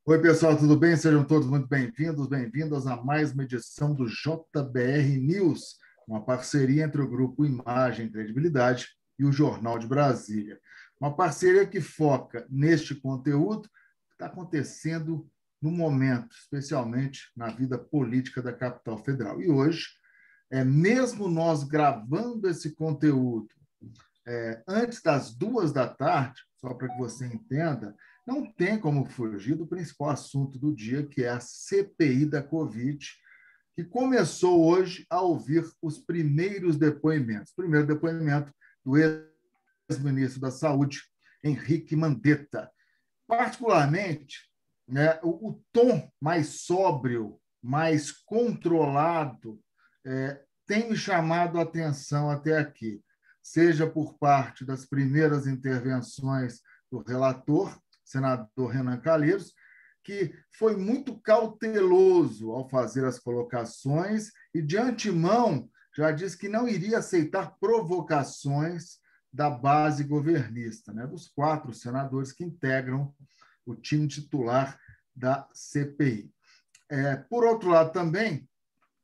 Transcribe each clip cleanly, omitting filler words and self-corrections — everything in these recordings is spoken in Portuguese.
Oi, pessoal, tudo bem? Sejam todos muito bem-vindos, bem-vindas a mais uma edição do JBR News, uma parceria entre o Grupo Imagem e Credibilidade e o Jornal de Brasília. Uma parceria que foca neste conteúdo que está acontecendo no momento, especialmente na vida política da capital federal. E hoje, mesmo nós gravando esse conteúdo antes das 2 da tarde, só para que você entenda, não tem como fugir do principal assunto do dia, que é a CPI da Covid, que começou hoje a ouvir os primeiros depoimentos. Primeiro depoimento do ex-ministro da Saúde, Henrique Mandetta. Particularmente, né, o tom mais sóbrio, mais controlado, tem me chamado a atenção até aqui, seja por parte das primeiras intervenções do relator, senador Renan Calheiros, que foi muito cauteloso ao fazer as colocações e, de antemão, já disse que não iria aceitar provocações da base governista, né, dos 4 senadores que integram o time titular da CPI. Por outro lado, também,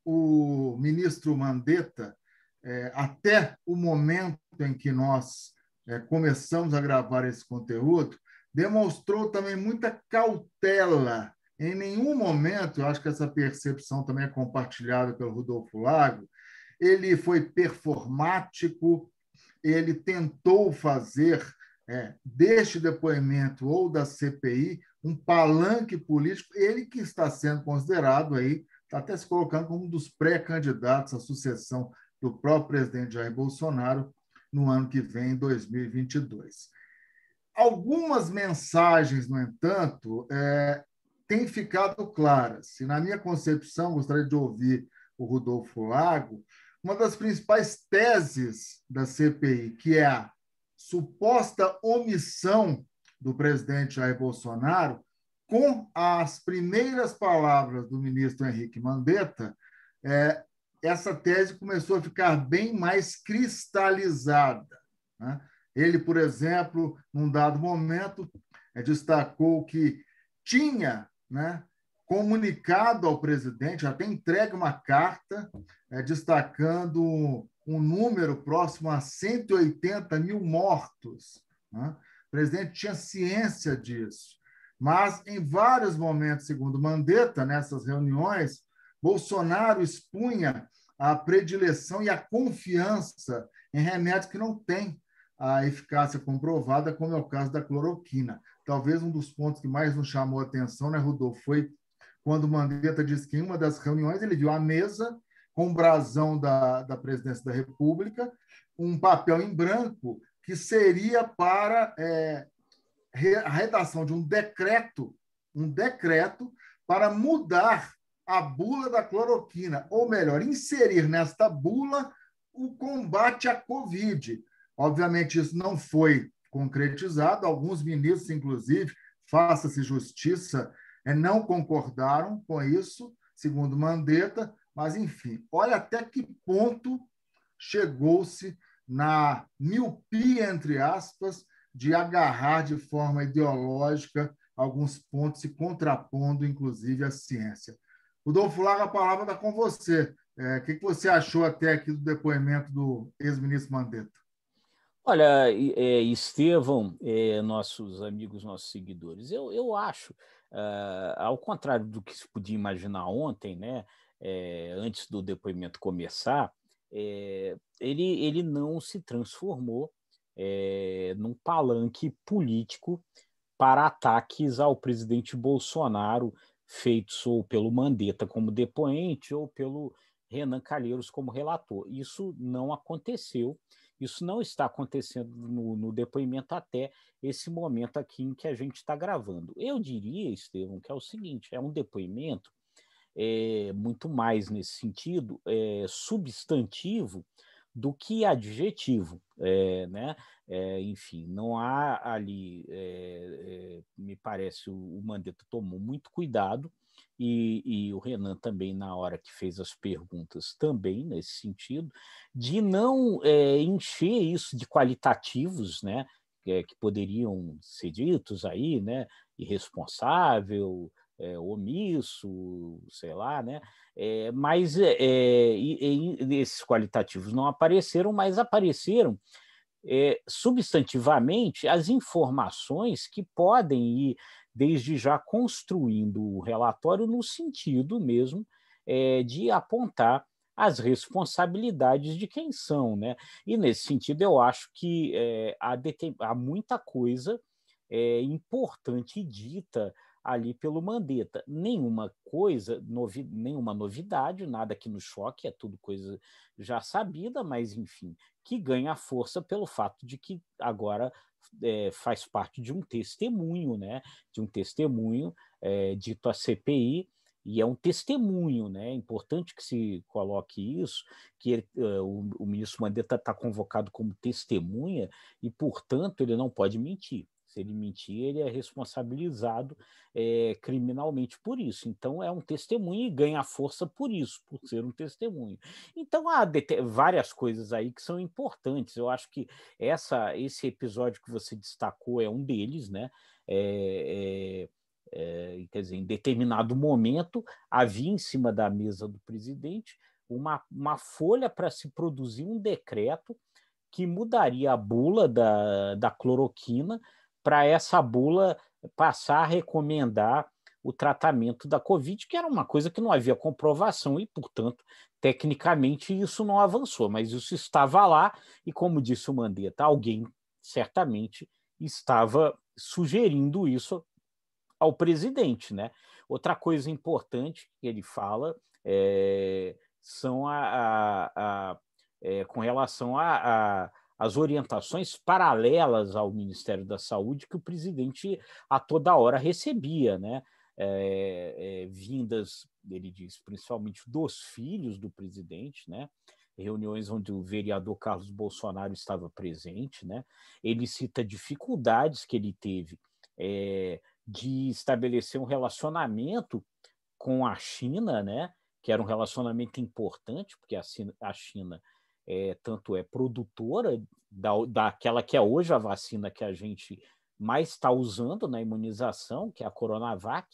o ministro Mandetta, até o momento em que nós começamos a gravar esse conteúdo, demonstrou também muita cautela. Em nenhum momento, eu acho que essa percepção também é compartilhada pelo Rodolfo Lago, ele foi performático, ele tentou fazer deste depoimento ou da CPI um palanque político, ele que está sendo considerado aí, está até se colocando como um dos pré-candidatos à sucessão do próprio presidente Jair Bolsonaro no ano que vem, em 2022. Algumas mensagens, no entanto, têm ficado claras. E, na minha concepção, gostaria de ouvir o Rodolfo Lago, uma das principais teses da CPI, que é a suposta omissão do presidente Jair Bolsonaro, com as primeiras palavras do ministro Henrique Mandetta, essa tese começou a ficar bem mais cristalizada, né? Ele, por exemplo, num dado momento, destacou que tinha, né, comunicado ao presidente, até entregue uma carta, destacando um número próximo a 180 mil mortos, né? O presidente tinha ciência disso. Mas, em vários momentos, segundo Mandetta, nessas reuniões, Bolsonaro expunha a predileção e a confiança em remédios que não têm a eficácia comprovada, como é o caso da cloroquina. Talvez um dos pontos que mais nos chamou a atenção, né, Rodolfo, foi quando o Mandetta disse que em uma das reuniões ele viu a mesa com o brasão da presidência da República, um papel em branco que seria para a redação de um decreto para mudar a bula da cloroquina, ou melhor, inserir nesta bula o combate à Covid. Obviamente, isso não foi concretizado, alguns ministros, inclusive, faça-se justiça, não concordaram com isso, segundo Mandetta, mas, enfim, olha até que ponto chegou-se na miopia, entre aspas, de agarrar de forma ideológica alguns pontos e contrapondo, inclusive, a ciência. Rodolfo Lago, a palavra está com você. O que você achou até aqui do depoimento do ex-ministro Mandetta? Olha, Estevão, nossos amigos, nossos seguidores, eu acho, ao contrário do que se podia imaginar ontem, né, antes do depoimento começar, ele não se transformou num palanque político para ataques ao presidente Bolsonaro, feitos ou pelo Mandetta como depoente ou pelo Renan Calheiros como relator. Isso não aconteceu, isso não está acontecendo no depoimento até esse momento aqui em que a gente está gravando. Eu diria, Estevão, que é o seguinte, é um depoimento muito mais nesse sentido, substantivo do que adjetivo, né? Enfim, não há ali, me parece, o Mandetta tomou muito cuidado e o Renan também, na hora que fez as perguntas, também nesse sentido, de não encher isso de qualitativos, né? que poderiam ser ditos aí, né? Irresponsável, omisso, sei lá, né? Mas esses qualitativos não apareceram, mas apareceram substantivamente as informações que podem ir desde já construindo o relatório no sentido mesmo de apontar as responsabilidades de quem são, né? E nesse sentido eu acho que há muita coisa importante dita ali pelo Mandetta. Nenhuma novidade, nada que nos choque, é tudo coisa já sabida, mas enfim, que ganha força pelo fato de que agora faz parte de um testemunho, né? De um testemunho dito à CPI, e é um testemunho, né? É importante que se coloque isso, que o ministro Mandetta está convocado como testemunha e, portanto, ele não pode mentir. Se ele mentir, ele é responsabilizado criminalmente por isso. Então, é um testemunho e ganha força por isso, por ser um testemunho. Então, há várias coisas aí que são importantes. Eu acho que esse episódio que você destacou é um deles, né? Quer dizer, em determinado momento, havia em cima da mesa do presidente uma folha para se produzir um decreto que mudaria a bula da cloroquina para essa bula passar a recomendar o tratamento da Covid, que era uma coisa que não havia comprovação e, portanto, tecnicamente isso não avançou, mas isso estava lá e, como disse o Mandetta, alguém certamente estava sugerindo isso ao presidente, né? Outra coisa importante que ele fala são com relação às orientações paralelas ao Ministério da Saúde que o presidente a toda hora recebia, né? Vindas, ele diz, principalmente dos filhos do presidente, né? Reuniões onde o vereador Carlos Bolsonaro estava presente, né? Ele cita dificuldades que ele teve de estabelecer um relacionamento com a China, né? Que era um relacionamento importante, porque a China tanto é produtora daquela que é hoje a vacina que a gente mais está usando na imunização, que é a Coronavac,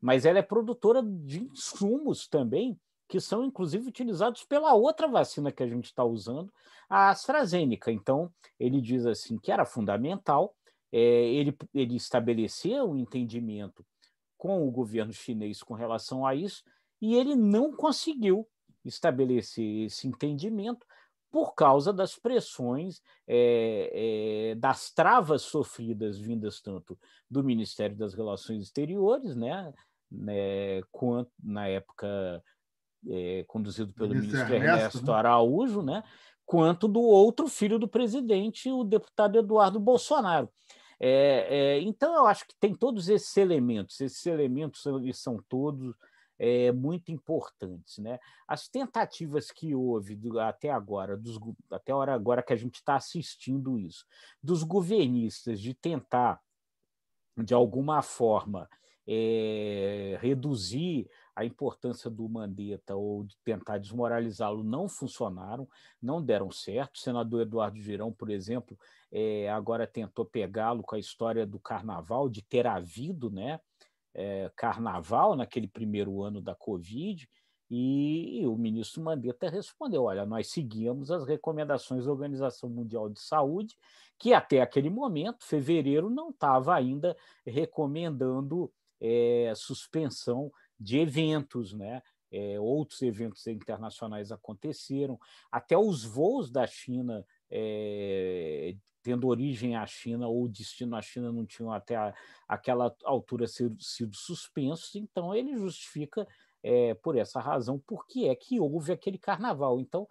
mas ela é produtora de insumos também, que são inclusive utilizados pela outra vacina que a gente está usando, a AstraZeneca. Então, ele diz assim que era fundamental ele estabeleceu um entendimento com o governo chinês com relação a isso, e ele não conseguiu estabelecer esse entendimento por causa das pressões, das travas sofridas vindas tanto do Ministério das Relações Exteriores, quanto na época conduzido pelo ministro Ernesto, Ernesto né? Araújo, né, quanto do outro filho do presidente, o deputado Eduardo Bolsonaro. Então, eu acho que tem todos esses elementos eles são todos muito importantes. Né? As tentativas que houve até agora, até a hora agora que a gente está assistindo isso, dos governistas de tentar, de alguma forma, reduzir a importância do Mandetta ou de tentar desmoralizá-lo não funcionaram, não deram certo. O senador Eduardo Girão, por exemplo, agora tentou pegá-lo com a história do carnaval, de ter havido, né, carnaval naquele primeiro ano da Covid, e o ministro Mandetta respondeu: olha, nós seguíamos as recomendações da Organização Mundial de Saúde, que até aquele momento, fevereiro, não estava ainda recomendando suspensão de eventos, né? Outros eventos internacionais aconteceram, até os voos da China tendo origem à China ou destino à China não tinham até aquela altura sido suspensos, então ele justifica por essa razão por que é que houve aquele carnaval. Então,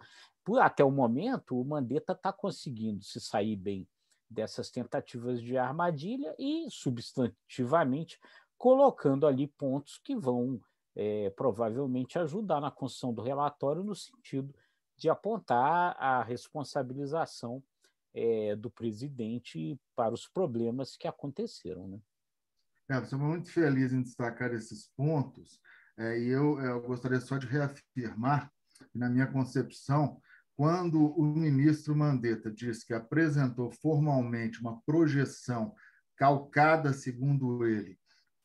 até o momento, o Mandetta está conseguindo se sair bem dessas tentativas de armadilha e, substantivamente, colocando ali pontos que vão provavelmente ajudar na construção do relatório no sentido de apontar a responsabilização do presidente para os problemas que aconteceram. Né? Estou muito feliz em destacar esses pontos, e eu gostaria só de reafirmar que, na minha concepção, quando o ministro Mandetta disse que apresentou formalmente uma projeção calcada, segundo ele,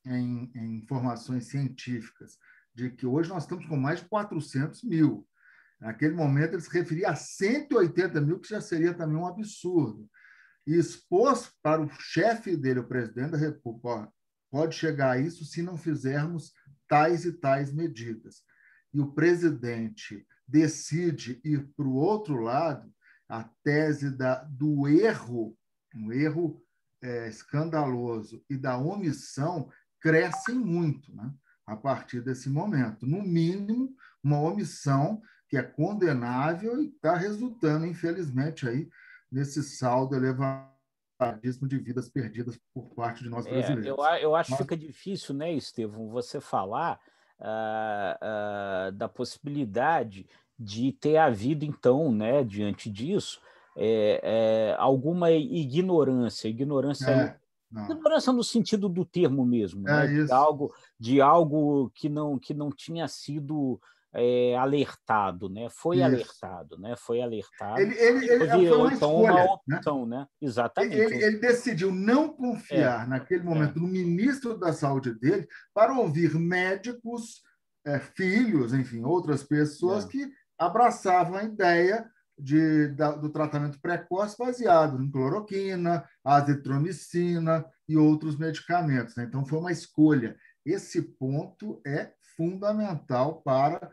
em informações científicas, de que hoje nós estamos com mais de 400 mil. Naquele momento, ele se referia a 180 mil, que já seria também um absurdo. E expôs para o chefe dele, o presidente da República, pode chegar a isso se não fizermos tais e tais medidas. E o presidente decide ir para o outro lado, a tese do erro, um erro escandaloso, e da omissão crescem muito, né? A partir desse momento. No mínimo, uma omissão que é condenável e está resultando, infelizmente, aí, nesse saldo elevadíssimo de vidas perdidas por parte de nós brasileiros. Eu acho que fica difícil, né, Estevão, você falar da possibilidade de ter havido, então, né, diante disso, alguma ignorância aí, ignorância no sentido do termo mesmo, né, de algo que não tinha sido alertado, né? Foi alertado, né? Foi alertado. Foi uma então escolha, uma opção, né? Exatamente. Ele decidiu não confiar naquele momento no ministro da Saúde dele para ouvir médicos, filhos, enfim, outras pessoas que abraçavam a ideia do tratamento precoce baseado em cloroquina, azitromicina e outros medicamentos, né? Então, foi uma escolha. Esse ponto é fundamental para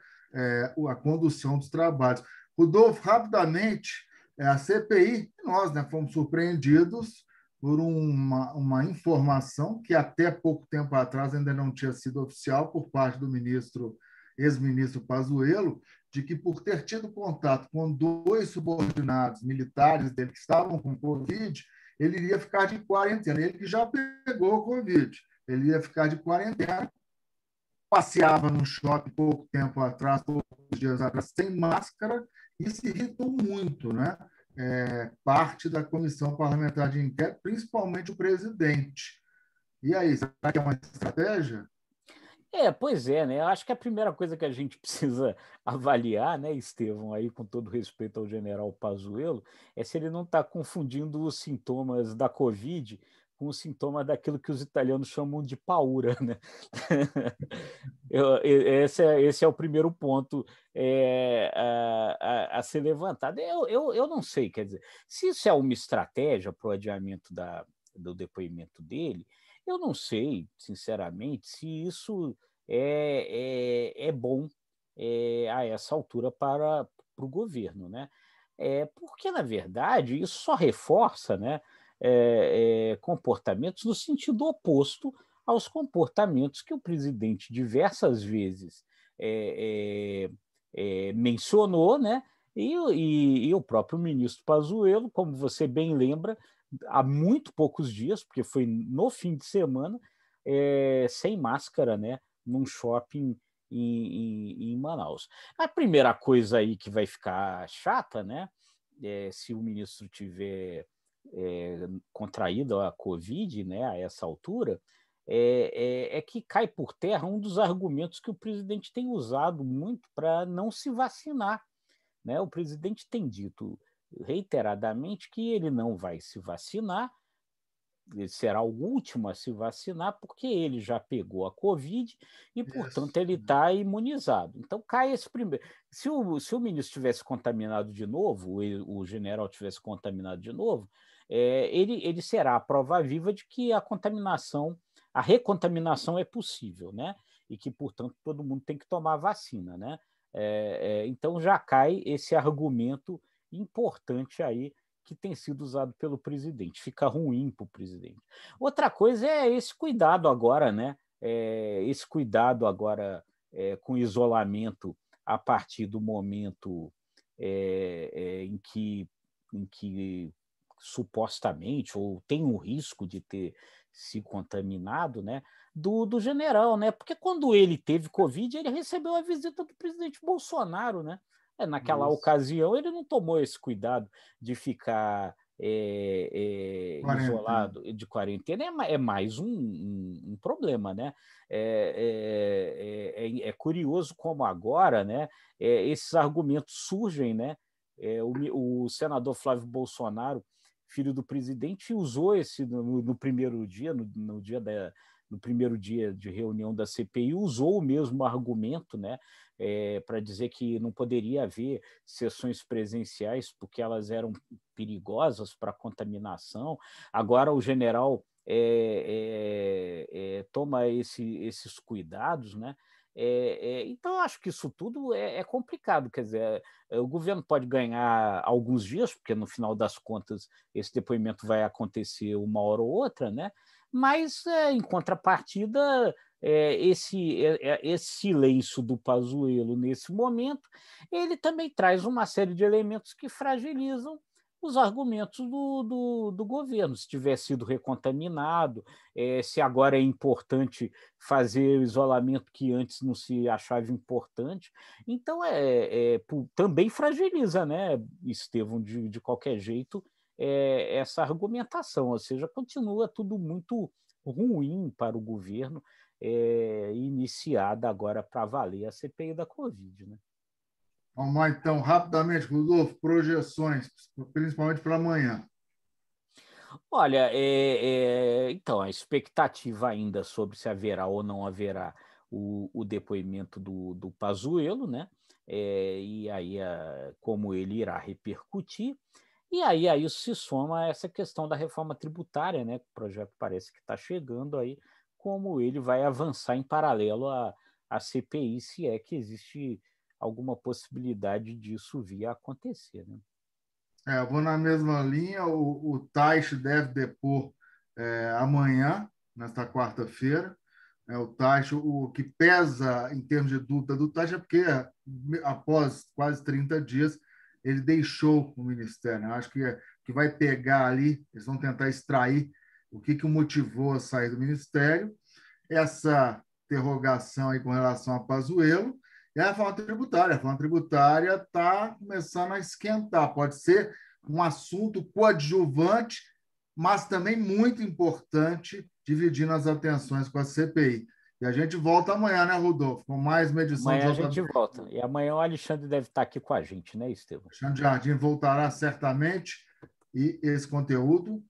a condução dos trabalhos. Rodolfo, rapidamente, a CPI, nós, né, fomos surpreendidos por uma informação que até pouco tempo atrás ainda não tinha sido oficial por parte do ex-ministro Pazuello, de que por ter tido contato com 2 subordinados militares dele que estavam com Covid, ele iria ficar de quarentena. Ele que já pegou Covid, ele ia ficar de quarentena, passeava no shopping pouco tempo atrás, poucos dias atrás, sem máscara, e se irritou muito, né? Parte da comissão parlamentar de inquérito, principalmente o presidente. E aí, será que é uma estratégia? Pois é, né? Eu acho que a primeira coisa que a gente precisa avaliar, né, Estevão, aí com todo respeito ao general Pazuello, é se ele não está confundindo os sintomas da Covid com os sintomas daquilo que os italianos chamam de paura, né? Esse é o primeiro ponto a ser levantado. Eu não sei, quer dizer, se isso é uma estratégia para o adiamento do depoimento dele, eu não sei, sinceramente, se isso é bom a essa altura para o governo, né? Porque, na verdade, isso só reforça, né, comportamentos no sentido oposto aos comportamentos que o presidente diversas vezes mencionou, né? E o próprio ministro Pazuello, como você bem lembra, há muito poucos dias, porque foi no fim de semana, sem máscara, né, num shopping em Manaus. A primeira coisa aí que vai ficar chata, né, se o ministro tiver contraído a Covid, né, a essa altura, que cai por terra um dos argumentos que o presidente tem usado muito para não se vacinar, né? O presidente tem dito reiteradamente que ele não vai se vacinar, ele será o último a se vacinar, porque ele já pegou a Covid e, portanto, ele está imunizado. Então, cai esse primeiro. Se o ministro tivesse contaminado de novo, o general tivesse contaminado de novo, ele será a prova viva de que a recontaminação é possível, né? E que, portanto, todo mundo tem que tomar vacina, né? Então, já cai esse argumento importante aí que tem sido usado pelo presidente. Fica ruim para o presidente. Outra coisa é esse cuidado agora, né? Esse cuidado agora com isolamento a partir do momento em que supostamente, ou tem o risco de ter se contaminado, né? Do general, né? Porque quando ele teve Covid, ele recebeu a visita do presidente Bolsonaro, né? Naquela ocasião, ele não tomou esse cuidado de ficar isolado, de quarentena. É mais um problema, né? É curioso como agora, né, esses argumentos surgem, né, O senador Flávio Bolsonaro, filho do presidente, usou esse no primeiro dia, no primeiro dia de reunião da CPI, usou o mesmo argumento, né, para dizer que não poderia haver sessões presenciais porque elas eram perigosas para a contaminação. Agora o general toma esses cuidados, né? Então, acho que isso tudo é complicado. Quer dizer, o governo pode ganhar alguns dias, porque no final das contas esse depoimento vai acontecer uma hora ou outra, né? Mas, em contrapartida, esse silêncio do Pazuello nesse momento, ele também traz uma série de elementos que fragilizam os argumentos do governo. Se tiver sido recontaminado, se agora é importante fazer o isolamento que antes não se achava importante. Então, também fragiliza, né, Estevão, de qualquer jeito, essa argumentação, ou seja, continua tudo muito ruim para o governo, iniciada agora para valer a CPI da Covid, né? Vamos lá, então, rapidamente, Rodolfo, projeções, principalmente para amanhã. Olha, então, a expectativa ainda sobre se haverá ou não haverá o depoimento do Pazuello, né? E aí como ele irá repercutir. E aí isso se soma a essa questão da reforma tributária, né? O projeto parece que está chegando aí, como ele vai avançar em paralelo à CPI, se é que existe alguma possibilidade disso vir a acontecer, né? Eu vou na mesma linha. O Taish deve depor amanhã, nesta quarta-feira. O Taish, o que pesa em termos de dúvida do Taish é porque, após quase 30 dias, ele deixou o Ministério. Eu acho que vai pegar ali, eles vão tentar extrair o que o motivou a sair do Ministério, essa interrogação aí com relação a Pazuello, e a reforma tributária. A reforma tributária está começando a esquentar. Pode ser um assunto coadjuvante, mas também muito importante, dividindo as atenções com a CPI. E a gente volta amanhã, né, Rodolfo? Com mais uma edição do Amanhã a gente JB. volta. E amanhã o Alexandre deve estar aqui com a gente, né, Estevão? Alexandre Jardim voltará certamente. E esse conteúdo,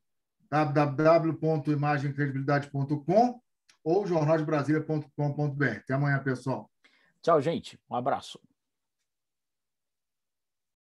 www.imagemcredibilidade.com ou jornaldebrasilia.com.br. Até amanhã, pessoal. Tchau, gente. Um abraço.